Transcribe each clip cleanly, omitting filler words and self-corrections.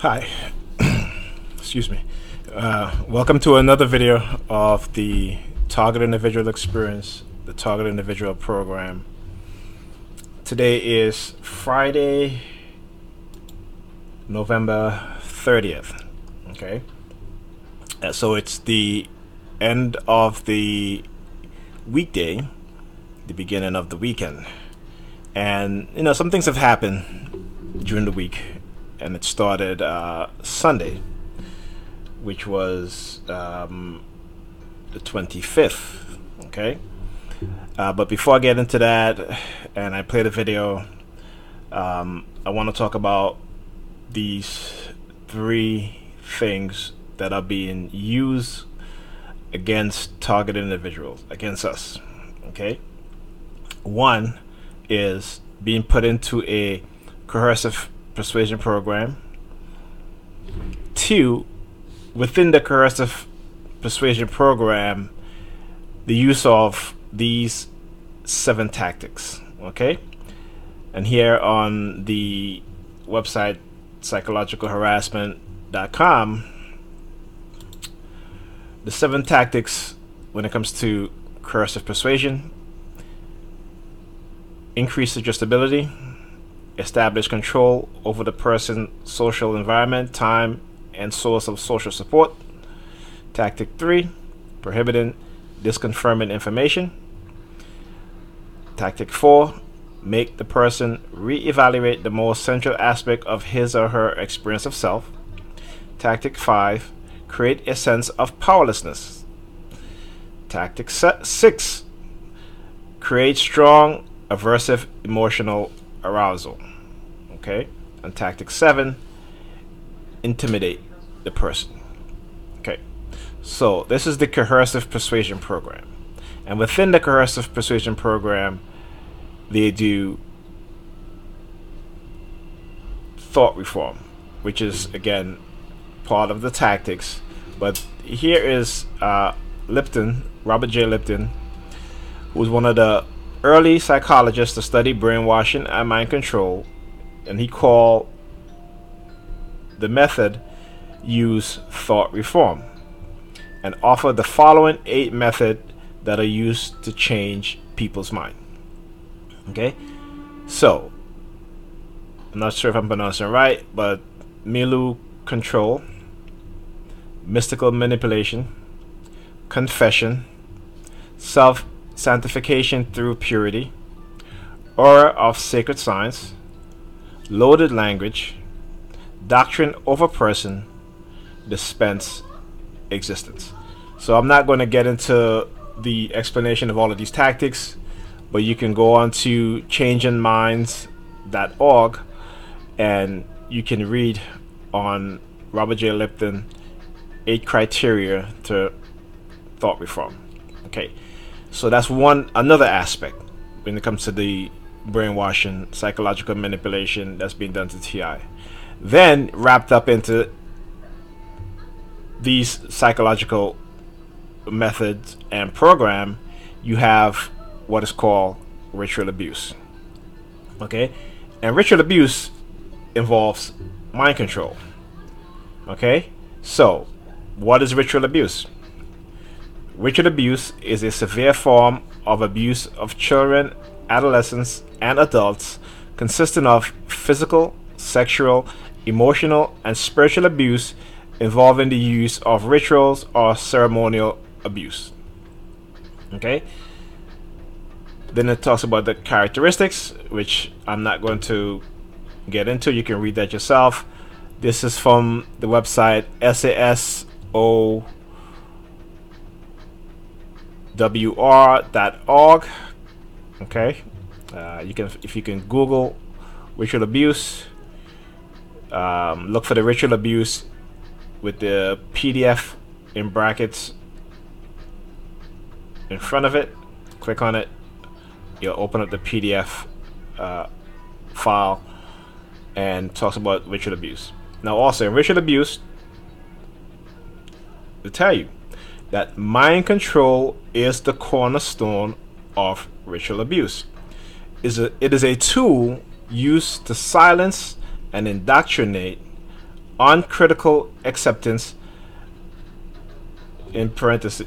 Hi, excuse me. Welcome to another video of the Target Individual Experience, the Target Individual Program. Today is Friday, November 30th. Okay, so it's the end of the weekday, the beginning of the weekend, and some things have happened during the week. And it started Sunday, which was the 25th. Okay, but before I get into that, and I play the video, I want to talk about these three things that are being used against targeted individuals, against us. Okay, one is being put into a coercive persuasion program. Two, within the coercive persuasion program, the use of these 7 tactics. Okay, and here on the website psychologicalharassment.com, the 7 tactics when it comes to coercive persuasion: increase suggestibility, establish control over the person's social environment, time, and source of social support. Tactic 3, prohibiting disconfirming information. Tactic 4, make the person reevaluate the most central aspect of his or her experience of self. Tactic 5, create a sense of powerlessness. Tactic 6, create strong aversive emotional arousal. Okay, and tactic 7, intimidate the person. Okay, so this is the coercive persuasion program, and within the coercive persuasion program, they do thought reform, which is again part of the tactics. But here is Lipton, Robert J. Lipton, who was one of the early psychologists to study brainwashing and mind control, and he called the method use thought reform, and offered the following 8 methods that are used to change people's mind. Okay, so I'm not sure if I'm pronouncing it right, but Milu control, mystical manipulation, confession, self-sanctification through purity, aura of sacred science, loaded language, doctrine over person, dispense existence. So I'm not going to get into the explanation of all of these tactics, but you can go on to changingminds.org and you can read on Robert J. Lipton 8 criteria to thought reform. Okay, so that's another aspect when it comes to the brainwashing, psychological manipulation that's being done to TI. Then wrapped up into these psychological methods and program, you have what is called ritual abuse. Okay, and ritual abuse involves mind control. Okay, so what is ritual abuse? Ritual abuse is a severe form of abuse of children, adolescents, and adults, consisting of physical, sexual, emotional, and spiritual abuse involving the use of rituals or ceremonial abuse. Okay, then it talks about the characteristics, which I'm not going to get into. You can read that yourself. This is from the website sasowr.org. Okay, if you can Google ritual abuse, look for the ritual abuse with the PDF in brackets in front of it. Click on it, you'll open up the PDF file, and talks about ritual abuse. Now also in ritual abuse, they tell you that mind control is the cornerstone of ritual abuse. It is a tool used to silence and indoctrinate uncritical acceptance, in parentheses,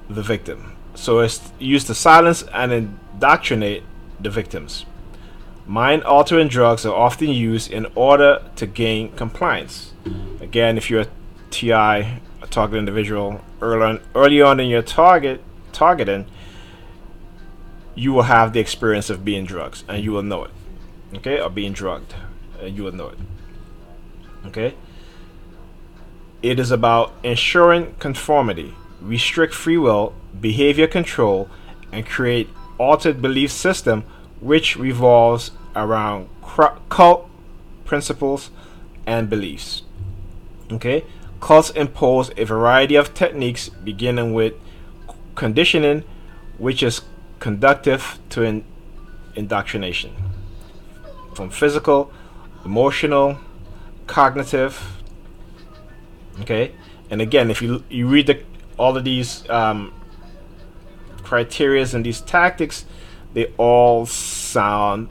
the victim. So it's used to silence and indoctrinate the victims. Mind-altering drugs are often used in order to gain compliance. Again, if you're a TI, a target individual, early on in your targeting, you will have the experience of being drugs, and you will know it. Okay, or being drugged, and you will know it. Okay. It is about ensuring conformity, restrict free will, behavior control, and create altered belief system which revolves around cult principles and beliefs. Okay, cults impose a variety of techniques, beginning with conditioning, which is conducive to indoctrination, from physical, emotional, cognitive. Okay, and again, if you read all of these criterias and these tactics, they all sound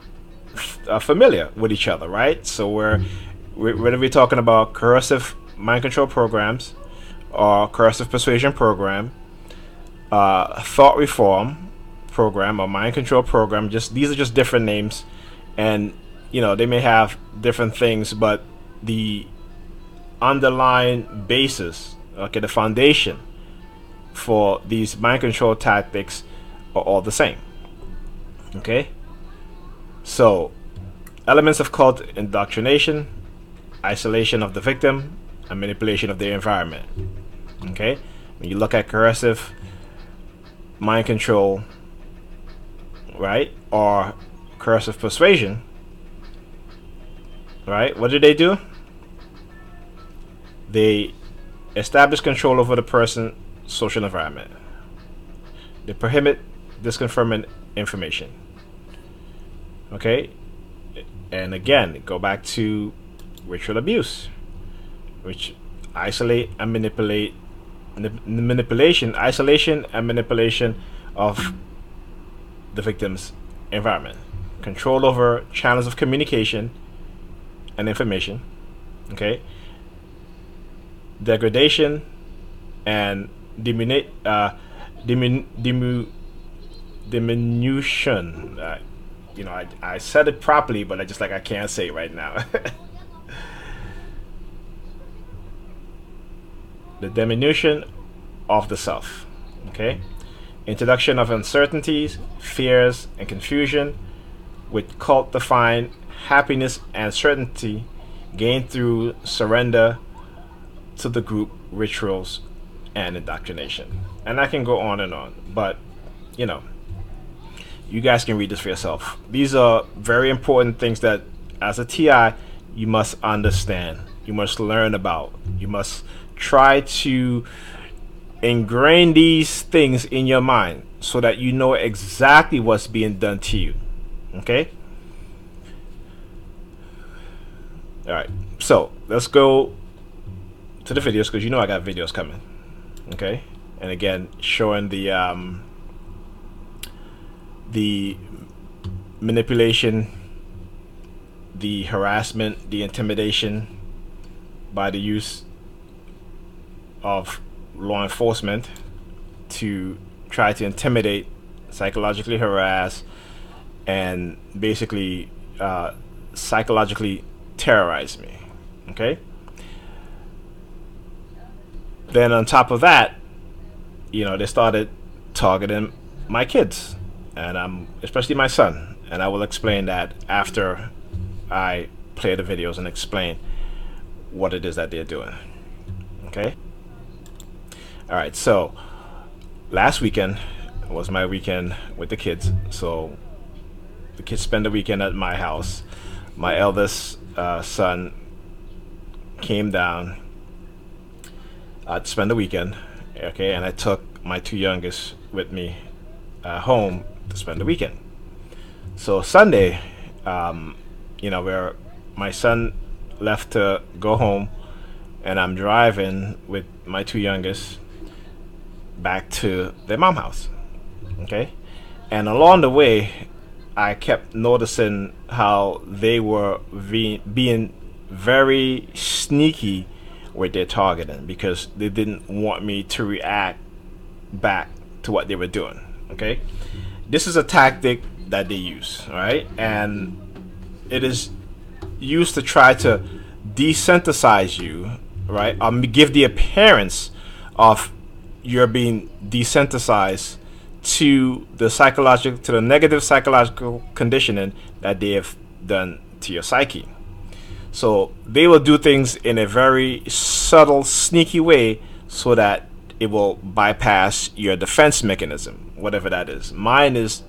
familiar with each other, right? So whether we're talking about coercive mind control programs or coercive persuasion program, thought reform program or mind control program, these are just different names, and they may have different things, but the underlying basis, okay, the foundation for these mind control tactics are all the same. Okay, so elements of cult: indoctrination, isolation of the victim, and manipulation of their environment. Okay, when you look at coercive mind control, right, or coercive persuasion, right, what do? They establish control over the person's social environment. They prohibit disconfirming information. Okay, and again, go back to ritual abuse, which isolate and manipulate, isolation and manipulation of the victim's environment, control over channels of communication and information. Okay, degradation and diminution. I said it properly, but I can't say it right now. The diminution of the self. Okay, introduction of uncertainties, fears, and confusion, with cult-defined happiness and certainty gained through surrender to the group rituals and indoctrination. And I can go on and on, but you guys can read this for yourself. These are very important things that as a TI you must understand, you must learn about, you must try to ingrain these things in your mind so that you know exactly what's being done to you. Okay, all right, so let's go to the videos, because I got videos coming. Okay, and again, showing the manipulation, the harassment, the intimidation by the use of law enforcement to try to intimidate, psychologically harass, and basically psychologically terrorize me. Okay, then on top of that, they started targeting my kids, and especially my son, and I will explain that after I play the videos and explain what it is that they're doing. Okay, all right, so last weekend was my weekend with the kids. So the kids spent the weekend at my house. My eldest son came down to spend the weekend. Okay, and I took my two youngest with me home to spend the weekend. So Sunday, where my son left to go home, and I'm driving with my two youngest back to their mom house. Okay, and along the way, I kept noticing how they were being very sneaky with their targeting because they didn't want me to react back to what they were doing. Okay, this is a tactic that they use, all right, and it is used to try to desensitize you, right? Give the appearance of you're being desensitized to the negative psychological conditioning that they have done to your psyche. So they will do things in a very subtle, sneaky way so that it will bypass your defense mechanism, whatever that is. Mine is,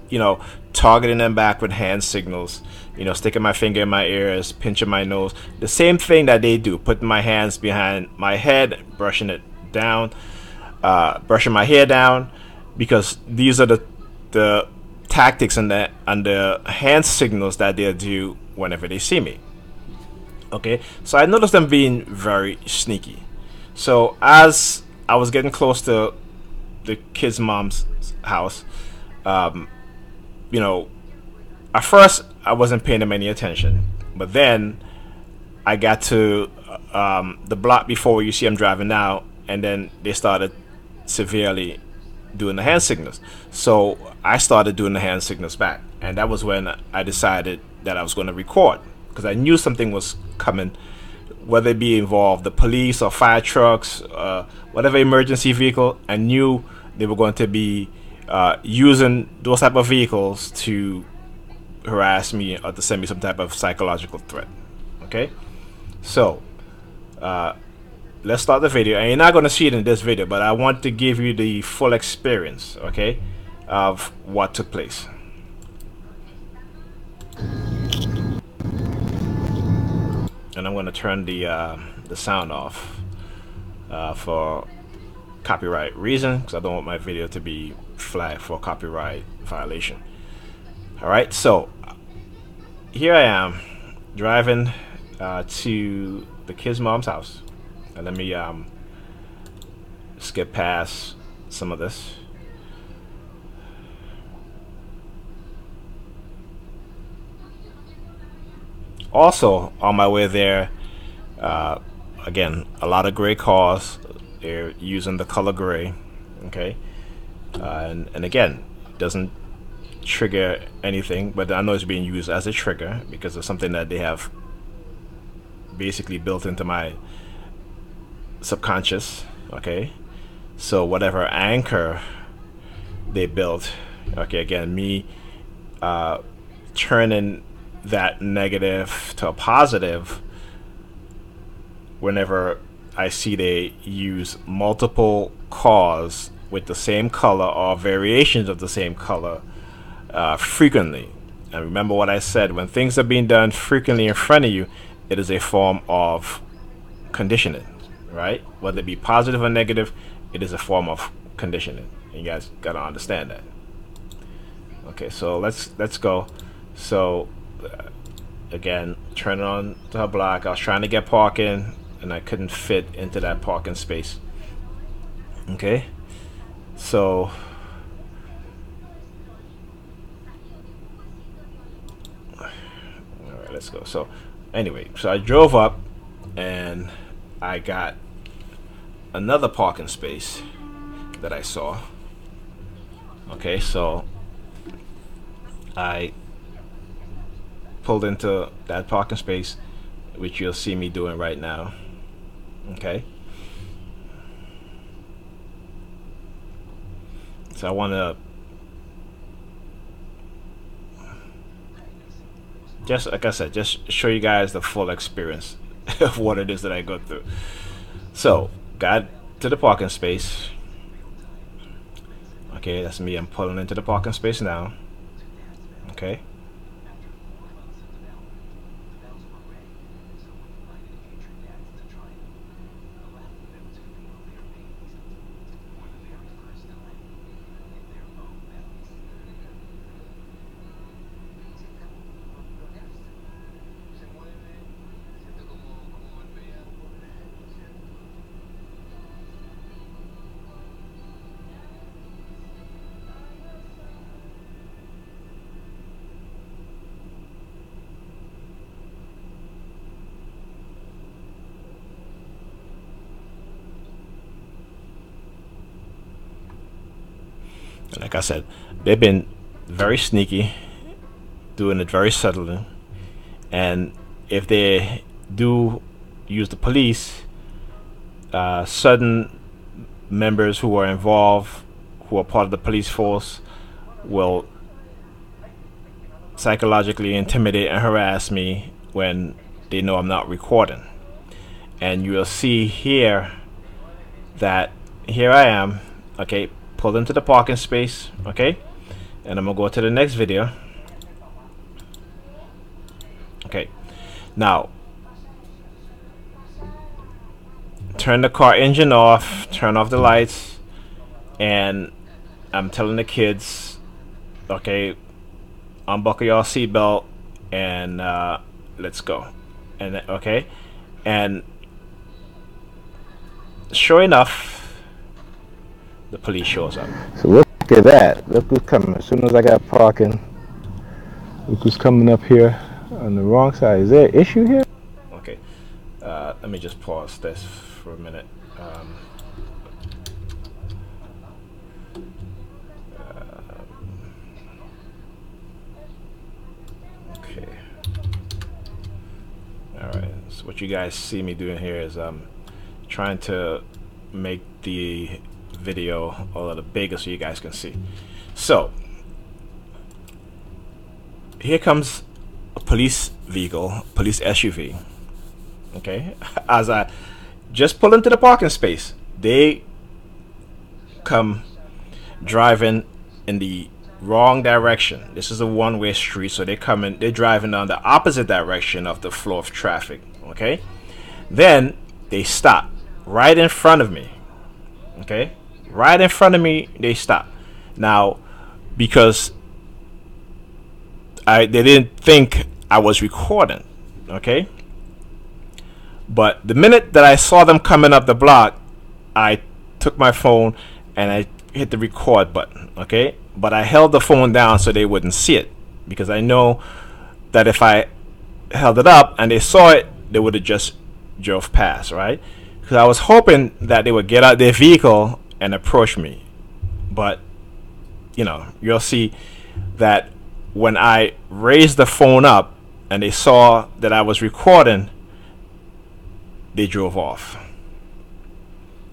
targeting them back with hand signals, sticking my finger in my ears, pinching my nose. The same thing that they do, putting my hands behind my head, brushing it down, brushing my hair down, because these are the tactics and the hand signals that they'll do whenever they see me. Okay, so I noticed them being very sneaky. So as I was getting close to the kid's mom's house, at first I wasn't paying them any attention, but then I got to the block before where you see them driving now, and then they started severely doing the hand signals. So I started doing the hand signals back, and that was when I decided that I was going to record, because I knew something was coming, whether it be involved the police or fire trucks, whatever emergency vehicle. I knew they were going to be using those type of vehicles to harass me or to send me some type of psychological threat. Okay, so let's start the video, and you're not going to see it in this video, but I want to give you the full experience, okay, of what took place. And I'm going to turn the sound off for copyright reasons, because I don't want my video to be flagged for copyright violation. Alright, so here I am driving to the kid's mom's house, and let me skip past some of this. Also on my way there, again, a lot of gray cars. They're using the color gray, okay, and again, it doesn't trigger anything, but I know it's being used as a trigger because of something that they have basically built into my subconscious. Okay, so whatever anchor they built, okay, again, me turning that negative to a positive whenever I see they use multiple cars with the same color or variations of the same color frequently. And remember what I said, when things are being done frequently in front of you, it is a form of conditioning, right? Whether it be positive or negative, it is a form of conditioning. You guys gotta understand that. Okay, so let's go. So again, turning on to her block. I was trying to get parking, and I couldn't fit into that parking space. Okay, so alright, let's go. So anyway, so I drove up and I got another parking space that I saw. Okay, so I pulled into that parking space, which you'll see me doing right now. Okay, so I want to just, like I said, just show you guys the full experience of what it is that I go through. So got to the parking space. Okay, that's me. I'm pulling into the parking space now. Okay, Like I said, they've been very sneaky, doing it very subtly, and if they do use the police, certain members who are involved, who are part of the police force, will psychologically intimidate and harass me when they know I'm not recording. And you'll see here that here I am, okay, pulled into the parking space, okay, and I'm gonna go to the next video. Okay, now turn the car engine off, turn off the lights, and I'm telling the kids, okay, unbuckle your seatbelt and let's go. And okay, and sure enough, the police shows up. So look at that. Look who's coming. As soon as I got parking, look who's coming up here on the wrong side. Is there an issue here? Okay, let me just pause this for a minute. Okay. Alright, so what you guys see me doing here is trying to make the video a little bigger so you guys can see. So here comes a police vehicle, police SUV. Okay, as I just pull into the parking space, they come driving in the wrong direction. This is a one-way street, so they're driving down the opposite direction of the flow of traffic. Okay, then they stop right in front of me. Okay, right in front of me, they stop. Now, because they didn't think I was recording, okay? But the minute that I saw them coming up the block, I took my phone and I hit the record button, okay? But I held the phone down so they wouldn't see it, because I know that if I held it up and they saw it, they would have just drove past, right? Because I was hoping that they would get out their vehicle and approach me. But, you know, you'll see that when I raised the phone up and they saw that I was recording, they drove off.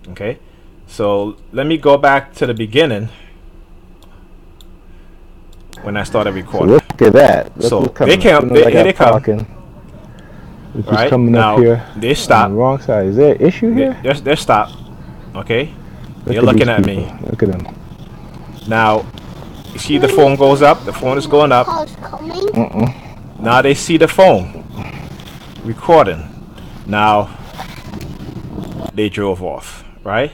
Okay, so let me go back to the beginning when I started recording. So look at that. Look So they come, here they come. Right coming now, up here. They stop. On the wrong side. Is there an issue here? They're stopped. Okay, they're looking at me. Look at them. Now, you see the phone goes up. The phone is going up. Now they see the phone recording. Now they drove off, right?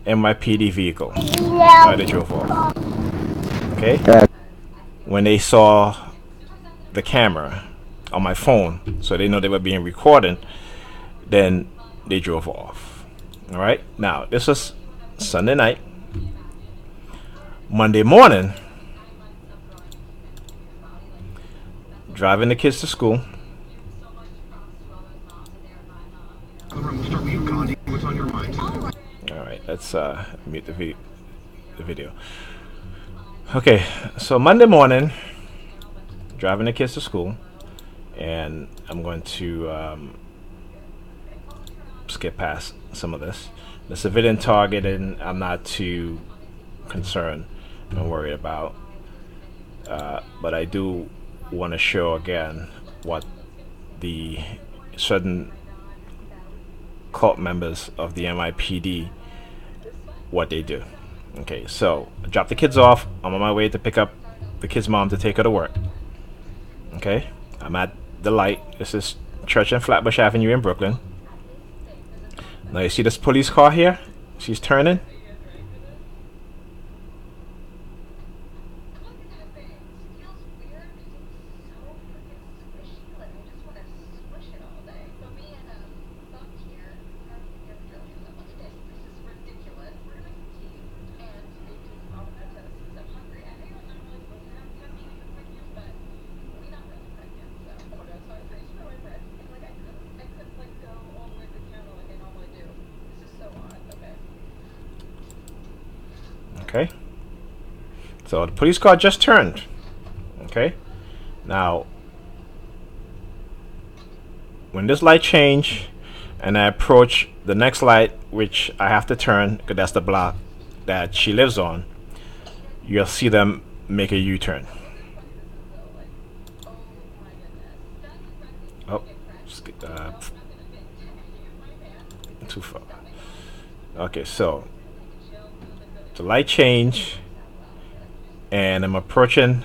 NYPD vehicle. Now they drove off. Okay. When they saw the camera on my phone, so they know they were being recorded, then they drove off. All right. Now this was Sunday night. Monday morning, driving the kids to school. Alright, let's mute the video. Okay, so Monday morning, driving the kids to school, and I'm going to skip past some of this. The civilian targeting, I'm not too concerned and worried about, but I do want to show again what the certain cult members of the NYPD, what they do. Okay, so I dropped the kids off. I'm on my way to pick up the kid's mom to take her to work. Okay, I'm at the light. This is Church and Flatbush Avenue in Brooklyn. Now you see this police car here? She's turning. Okay. So the police car just turned. Okay. Now, when this light change and I approach the next light, which I have to turn because that's the block that she lives on, you'll see them make a U-turn. Oh, too far. Okay, so the light change and I'm approaching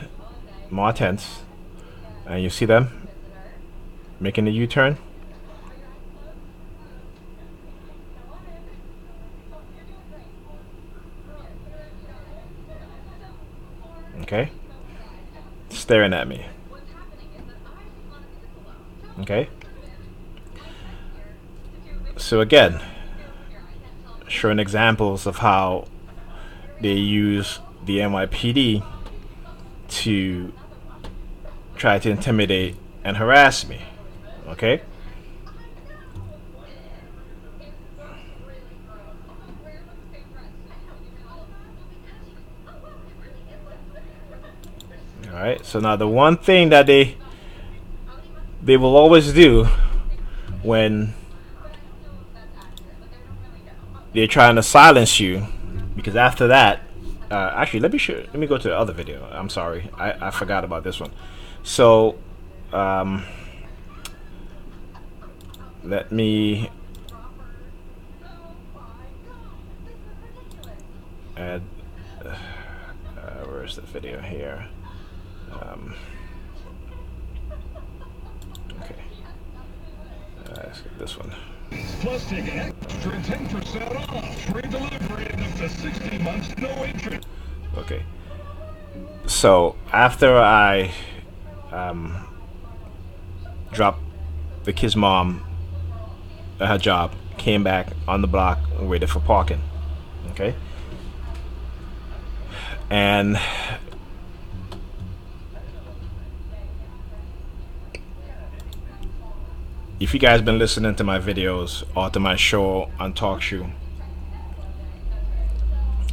more tense, and you see them making a U-turn. Okay, staring at me. Okay, so again, showing examples of how they use the NYPD to try to intimidate and harass me. Okay, alright, so now the one thing that they will always do when they're trying to silence you, because after that, actually let me go to the other video. I'm sorry, I forgot about this one. So let me add where's the video here? Okay, let's get this one. Plus, take an extra 10% off. Free delivery and up to 60 months, no interest. Okay. So after I dropped the kid's mom at her job, came back on the block and waited for parking. Okay. And if you guys been listening to my videos or to my show on Talk Show,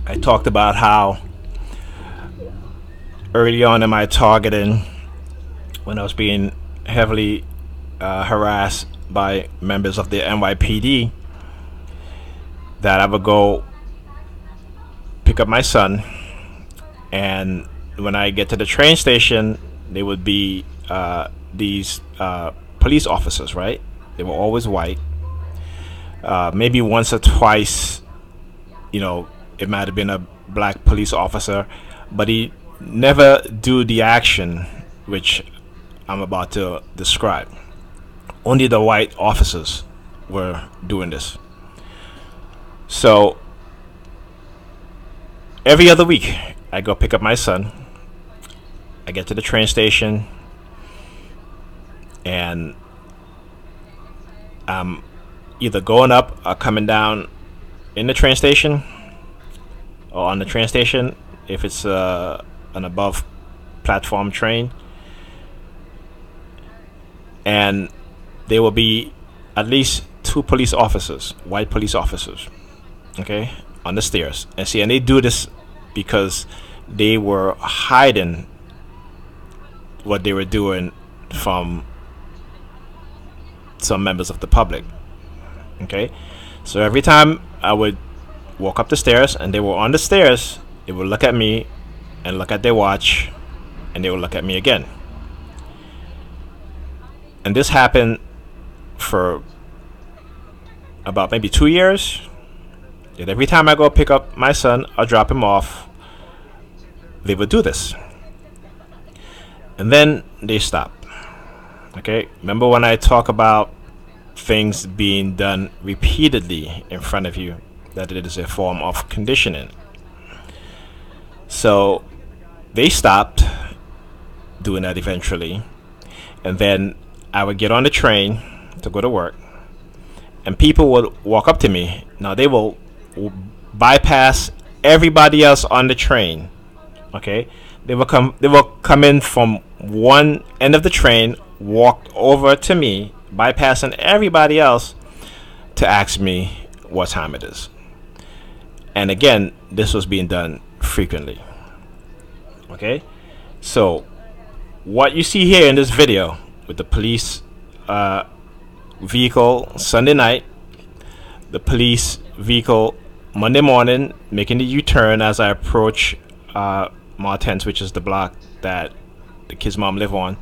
I talked about how early on in my targeting, when I was being heavily harassed by members of the NYPD, that I would go pick up my son, and when I get to the train station, they would be these police officers, right? They were always white. Maybe once or twice, you know, it might have been a black police officer, but he never do the action which I'm about to describe. Only the white officers were doing this. So every other week I go pick up my son, I get to the train station, and I'm either going up or coming down in the train station, or on the train station if it's an above platform train, and there will be at least 2 police officers, white police officers, okay, on the stairs. And see, and they do this because they were hiding what they were doing from some members of the public. Okay, so every time I would walk up the stairs and they were on the stairs, they would look at me and look at their watch, and they would look at me again. And this happened for about maybe 2 years. And every time I go pick up my son or drop him off, they would do this. And then they stop. Okay, remember when I talk about things being done repeatedly in front of you, that it is a form of conditioning. So they stopped doing that eventually, and then I would get on the train to go to work, and people would walk up to me. Now they will bypass everybody else on the train. Okay, they will come in from one end of the train, walk over to me, bypassing everybody else, to ask me what time it is. And again, this was being done frequently. Okay, so what you see here in this video with the police vehicle Sunday night, the police vehicle Monday morning making the U-turn as I approach Martens, which is the block that the kid's mom live on,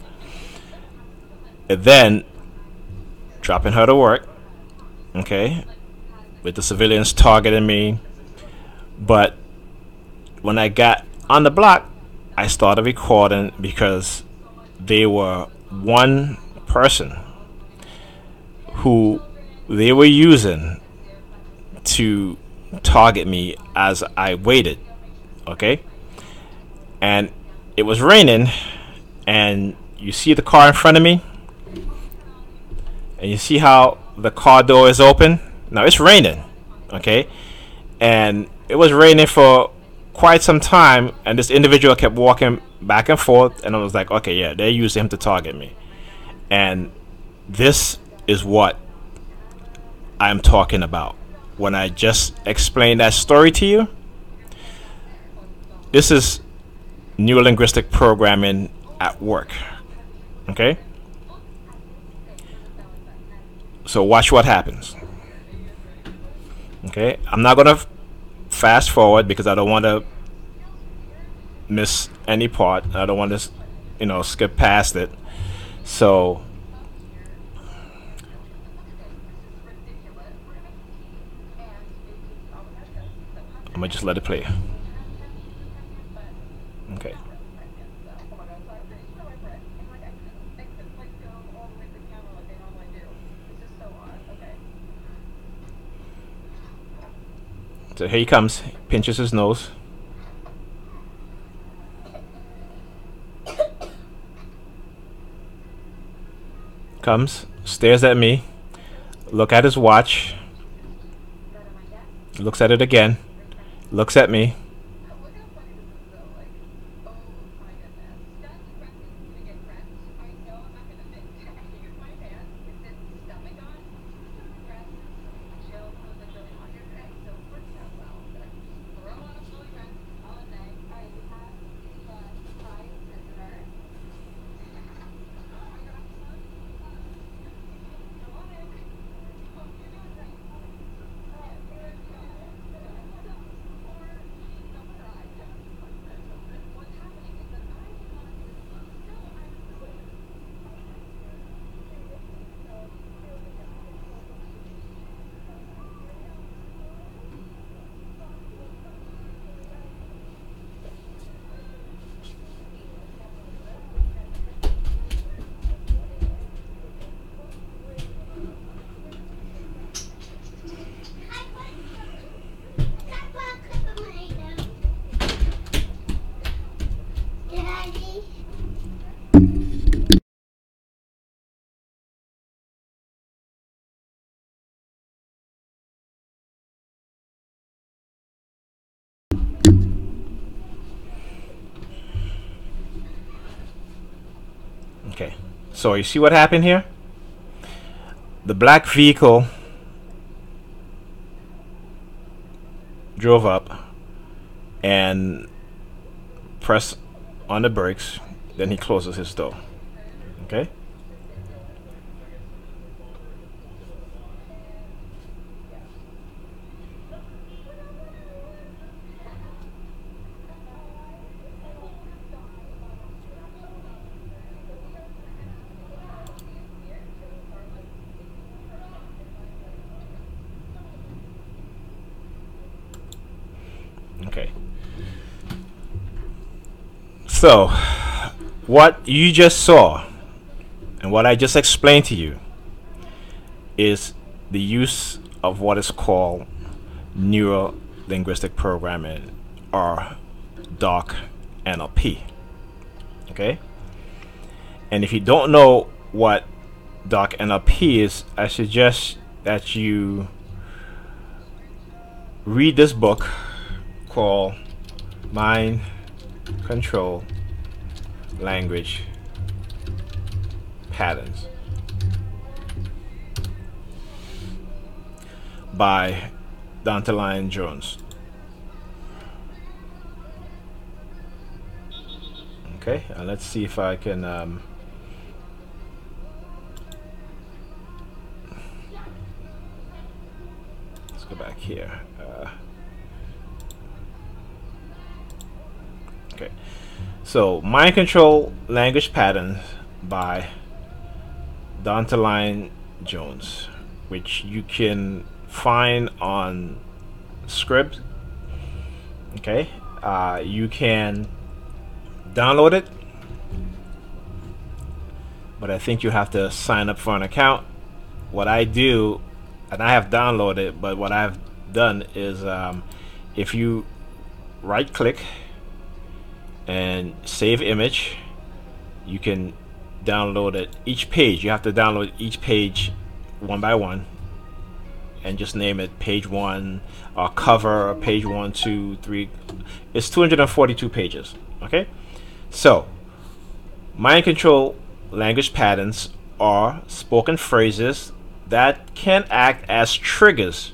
and then dropping her to work, okay, with the civilians targeting me. But when I got on the block, I started recording because they were one person who they were using to target me as I waited, okay? And it was raining, and you see the car in front of me, and you see how the car door is open. Now it's raining, okay? And it was raining for quite some time, and this individual kept walking back and forth, and I was like, okay, yeah, they're using him to target me. And this is what I'm talking about when I just explained that story to you. This is neurolinguistic programming at work, okay? So watch what happens. Okay, I'm not gonna fast forward because I don't want to miss any part. I don't want to, skip past it. So I'm gonna just let it play. Okay. So here he comes. He pinches his nose. Comes, stares at me, look at his watch, looks at it again, looks at me. Okay, so you see what happened here? The black vehicle drove up and pressed on the brakes, then he closes his door. Okay? Okay. So, what you just saw and what I just explained to you is the use of what is called neuro-linguistic programming, or DOC NLP. Okay? And if you don't know what DOC NLP is, I suggest that you read this book called Mind Control Language Patterns by Dante. Jones. Okay, let's see if I can let's go back here. Okay, so Mind Control Language Patterns by Dontaline Jones, which you can find on Scribd. Okay, you can download it, but I think you have to sign up for an account. What I do, and I have downloaded it, but what I've done is if you right click and save image, you can download it. Each page, you have to download each page one by one and just name it page 1 or cover or page 1, 2, 3. It's 242 pages. Okay, so mind control language patterns are spoken phrases that can act as triggers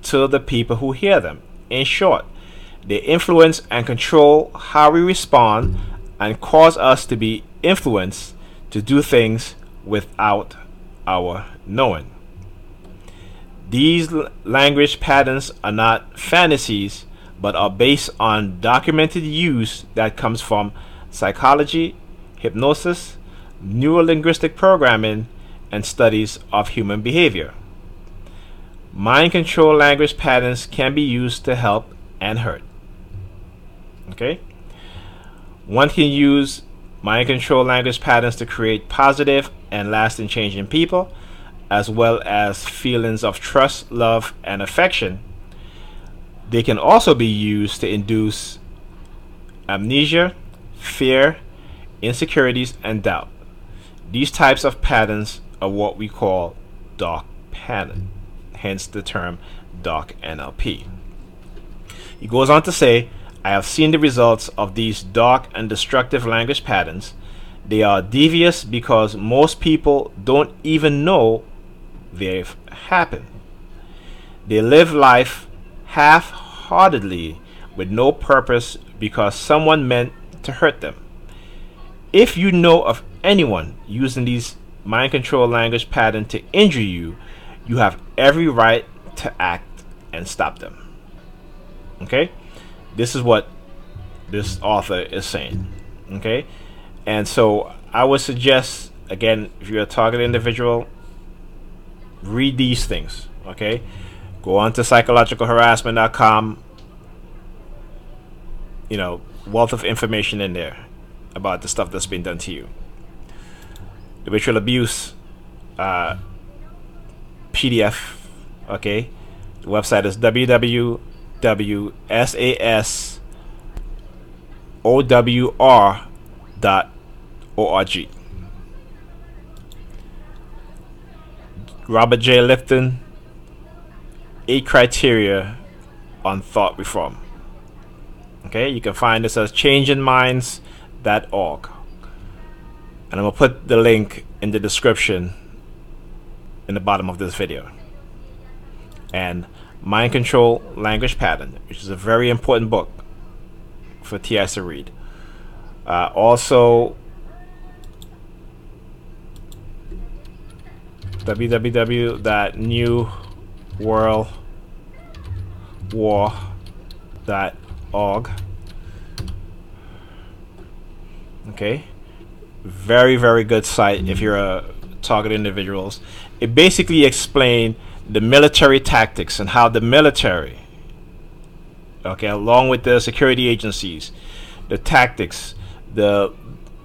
to the people who hear them. In short, they influence and control how we respond and cause us to be influenced to do things without our knowing. These language patterns are not fantasies, but are based on documented use that comes from psychology, hypnosis, neurolinguistic programming, and studies of human behavior. Mind control language patterns can be used to help and hurt. Okay? One can use mind control language patterns to create positive and lasting change in people, as well as feelings of trust, love, and affection. They can also be used to induce amnesia, fear, insecurities, and doubt. These types of patterns are what we call dark pattern, hence the term dark NLP. He goes on to say, I have seen the results of these dark and destructive language patterns. They are devious because most people don't even know they've happened. They live life half-heartedly with no purpose because someone meant to hurt them. If you know of anyone using these mind control language patterns to injure you, you have every right to act and stop them. Okay? This is what this author is saying. Okay? And so I would suggest, again, if you're a target individual, read these things. Okay? Go on to psychologicalharassment.com. You know, wealth of information in there about the stuff that's been done to you. The ritual abuse PDF. Okay? The website is www.sasowr.org. Robert J. Lifton, 8 Criteria on Thought Reform. Okay, you can find this at changingminds.org. And I'm going to put the link in the description in the bottom of this video. And Mind Control Language Pattern, which is a very important book for TIs to read. Also, www.newworldwar.org. Okay, very good site if you're a target individuals. It basically explains the military tactics and how the military, okay, along with the security agencies, the tactics, the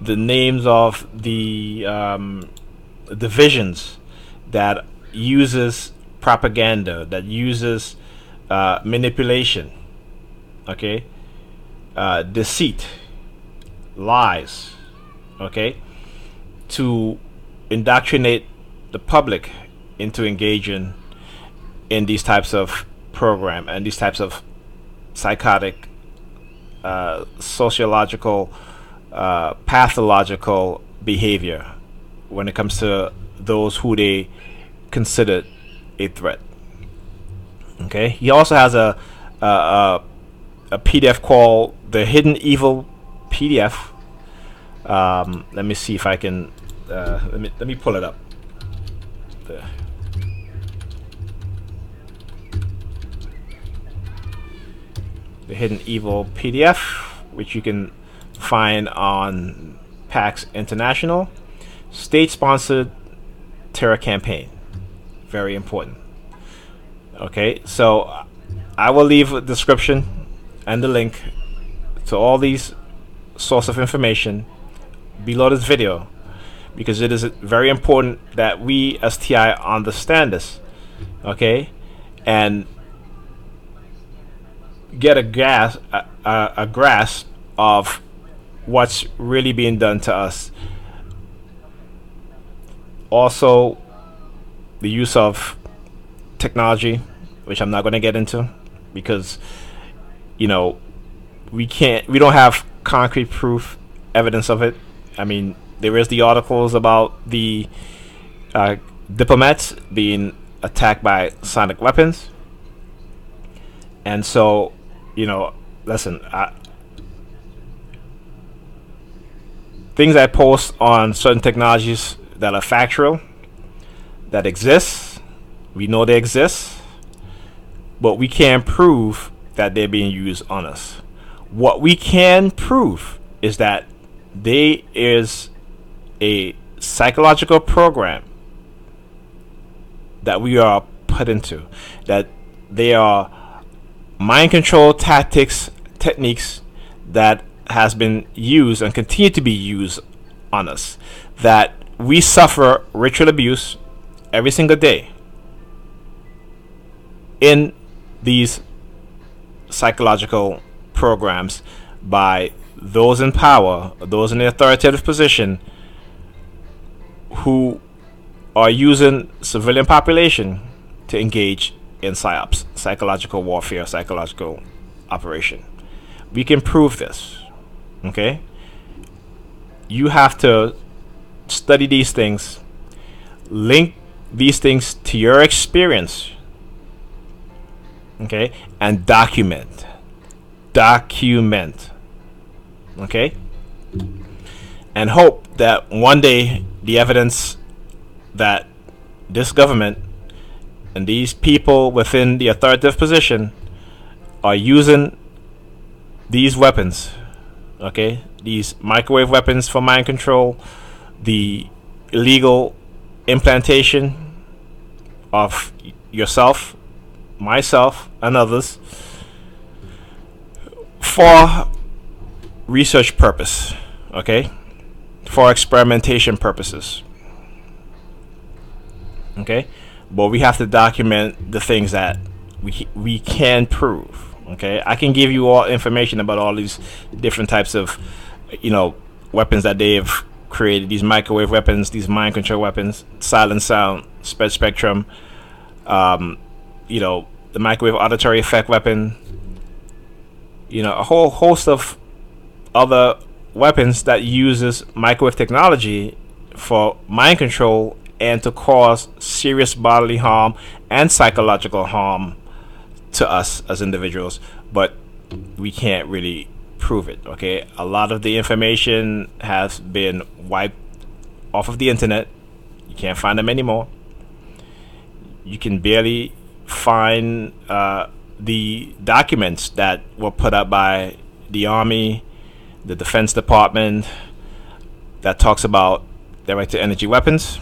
names of the divisions that uses propaganda, that uses manipulation, okay, deceit, lies, okay, to indoctrinate the public into engaging in these types of program and these types of psychotic, sociological, pathological behavior when it comes to those who they considered a threat. Okay, he also has a PDF called the Hidden Evil PDF, Let me see if I can. Let me pull it up. The Hidden Evil PDF, which you can find on PAX International. State-sponsored terror campaign. Very important. Okay, so I will leave a description and the link to all these source of information below this video, because it is very important that we as TI understand this, okay, and get a grasp of what's really being done to us. Also, the use of technology, which I'm not going to get into, because we don't have concrete proof evidence of it. I mean, there is the articles about the diplomats being attacked by sonic weapons, and so listen, things I post on certain technologies that are factual, that exist, we know they exist, but we can't prove that they're being used on us. What we can prove is that there is a psychological program that we are put into, that they are mind control techniques that has been used and continue to be used on us, that we suffer ritual abuse every single day in these psychological programs by those in power, those in the authoritative position, who are using civilian population to engage in psyops, psychological warfare, psychological operation. We can prove this, okay? You have to study these things, link these things to your experience, okay, and document, okay, and hope that one day the evidence that this government and these people within the authoritative position are using these weapons, okay, these microwave weapons for mind control, the illegal implantation of yourself, myself, and others for research purpose, okay, for experimentation purposes, okay, but we have to document the things that we can prove, okay. I can give you all information about all these different types of weapons that they've created, these microwave weapons, these mind control weapons, silent sound, spectrum, the microwave auditory effect weapon, a whole host of other weapons that uses microwave technology for mind control and to cause serious bodily harm and psychological harm to us as individuals, but we can't really prove it, okay. A lot of the information has been wiped off of the internet. You can't find them anymore. You can barely find the documents that were put up by the Army, the Defense Department, that talks about direct-to-energy weapons,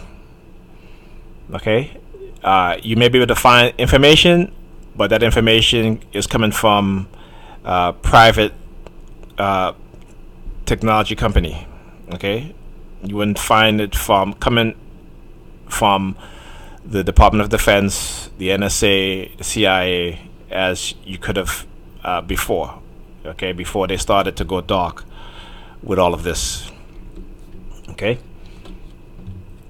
okay. You may be able to find information, but that information is coming from private technology company, okay. You wouldn't find it coming from the Department of Defense, the NSA, the CIA, as you could have before, okay, before they started to go dark with all of this, okay.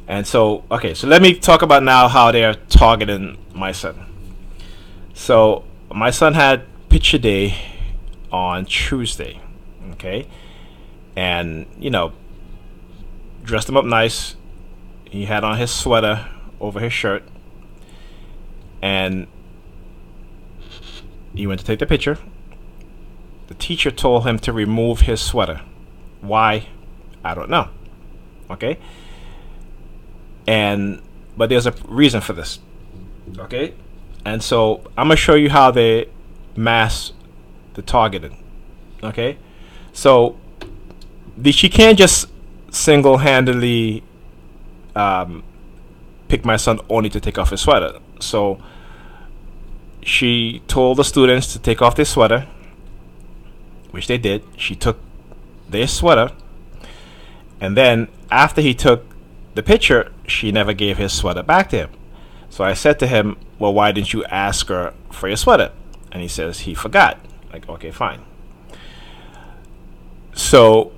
And so, okay, so let me talk about now how they're targeting my son. So my son had picture day on Tuesday, okay, and dressed him up nice. He had on his sweater over his shirt, and he went to take the picture. The teacher told him to remove his sweater. Why? I don't know. Okay? But there's a reason for this. Okay? And so I'm going to show you how they mask the targeting. Okay? So she can't just single-handedly pick my son only to take off his sweater. So she told the students to take off their sweater, which they did. She took their sweater, and then after he took the picture, she never gave his sweater back to him. So I said to him, well, why didn't you ask her for your sweater? And he says he forgot. Like, okay, fine. So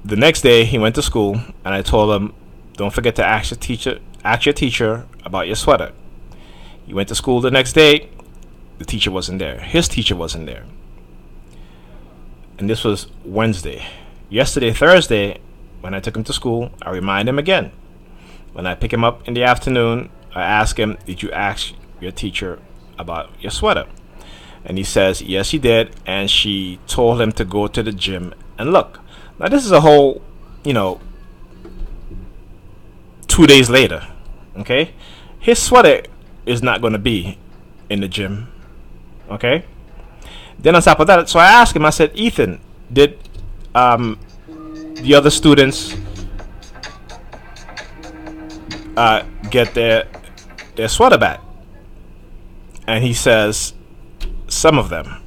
the next day he went to school, and I told him, don't forget to ask your teacher about your sweater. He went to school the next day. The teacher wasn't there. His teacher wasn't there. And this was Wednesday. Yesterday, Thursday, when I took him to school, I remind him again. When I pick him up in the afternoon, I ask him, did you ask your teacher about your sweater? And he says, yes, he did. And she told him to go to the gym and look. Now, this is a whole, 2 days later. Okay? His sweater is not going to be in the gym. Okay? Then on top of that, so I asked him, I said, Ethan, did the other students get their sweater back? And he says, some of them.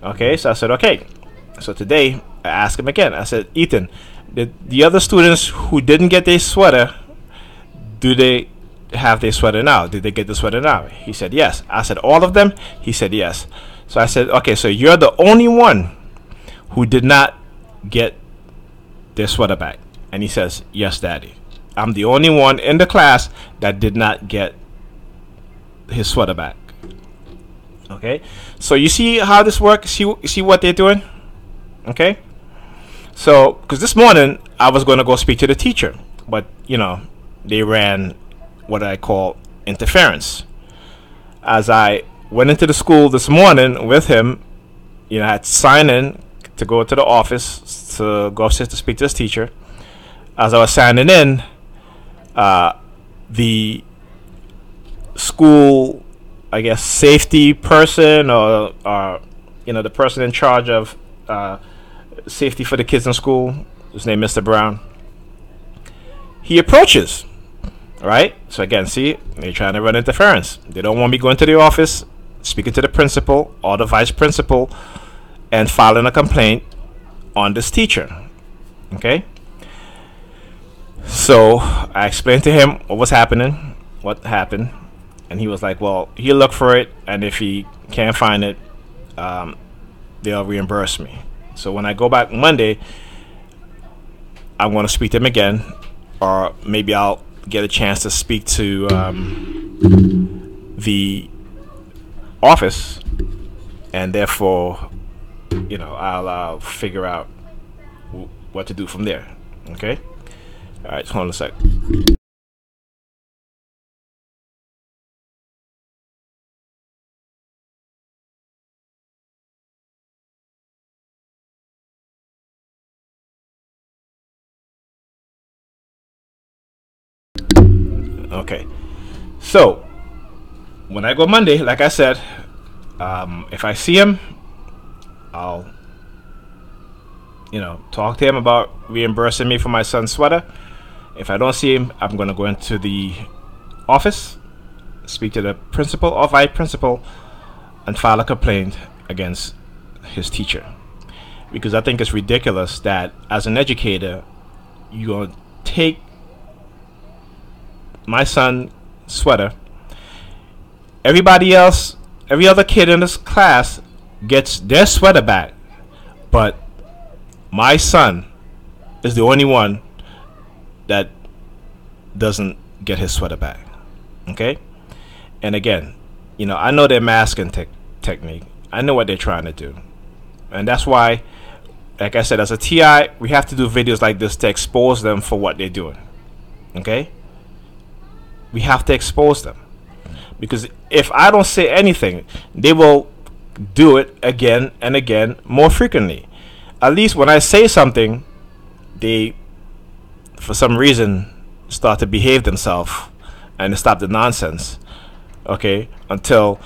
Okay, so I said, okay. So today I asked him again. I said, Ethan, did the other students who didn't get their sweater, do they have their sweater now? Did they get the sweater now? He said yes. I said, all of them? He said yes. So I said, okay, so you're the only one who did not get their sweater back. And he says, yes, Daddy. I'm the only one in the class that did not get his sweater back. Okay, so you see how this works? See what they're doing? Okay, so because this morning I was going to go speak to the teacher, but they ran what I call interference. As I went into the school this morning with him, I had to sign in to go to the office to go upstairs to speak to this teacher. As I was signing in, the school, I guess, safety person or the person in charge of safety for the kids in school, his name Mr. Brown, he approaches. Right? So again, see, they're trying to run interference. They don't want me going to the office, speaking to the principal or the vice principal, and filing a complaint on this teacher. Okay? So I explained to him what happened, and he was like, well, he'll look for it, and if he can't find it, they'll reimburse me. So when I go back Monday, I'm going to speak to him again, or maybe I'll get a chance to speak to the office, and therefore, I'll figure out what to do from there. Okay? All right, hold on a sec. Okay, so when I go Monday, like I said, if I see him, I'll talk to him about reimbursing me for my son's sweater. If I don't see him, I'm going to go into the office, speak to the principal or vice principal, and file a complaint against his teacher, because I think it's ridiculous that as an educator you're going to take my son's sweater. Everybody else, every other kid in this class gets their sweater back, but my son is the only one that doesn't get his sweater back. Okay? And again, I know their masking technique. I know what they're trying to do. And that's why, like I said, as a TI, we have to do videos like this to expose them for what they're doing. Okay? We have to expose them, because if I don't say anything, they will do it again and again, more frequently. at least when I say something, they, for some reason, start to behave themselves and stop the nonsense. Okay, until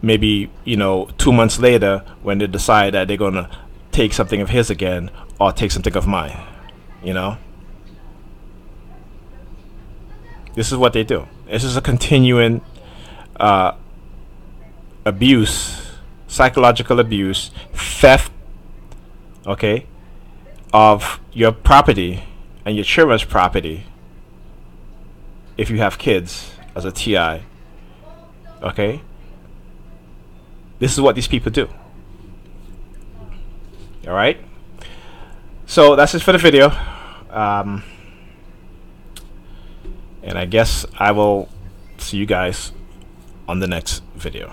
maybe 2 months later when they decide that they're gonna take something of his again or take something of mine. This is what they do. This is a continuing abuse, psychological abuse, theft, okay, of your property and your children's property if you have kids as a TI. Okay, this is what these people do. All right, so that's it for the video, and I guess I will see you guys on the next video.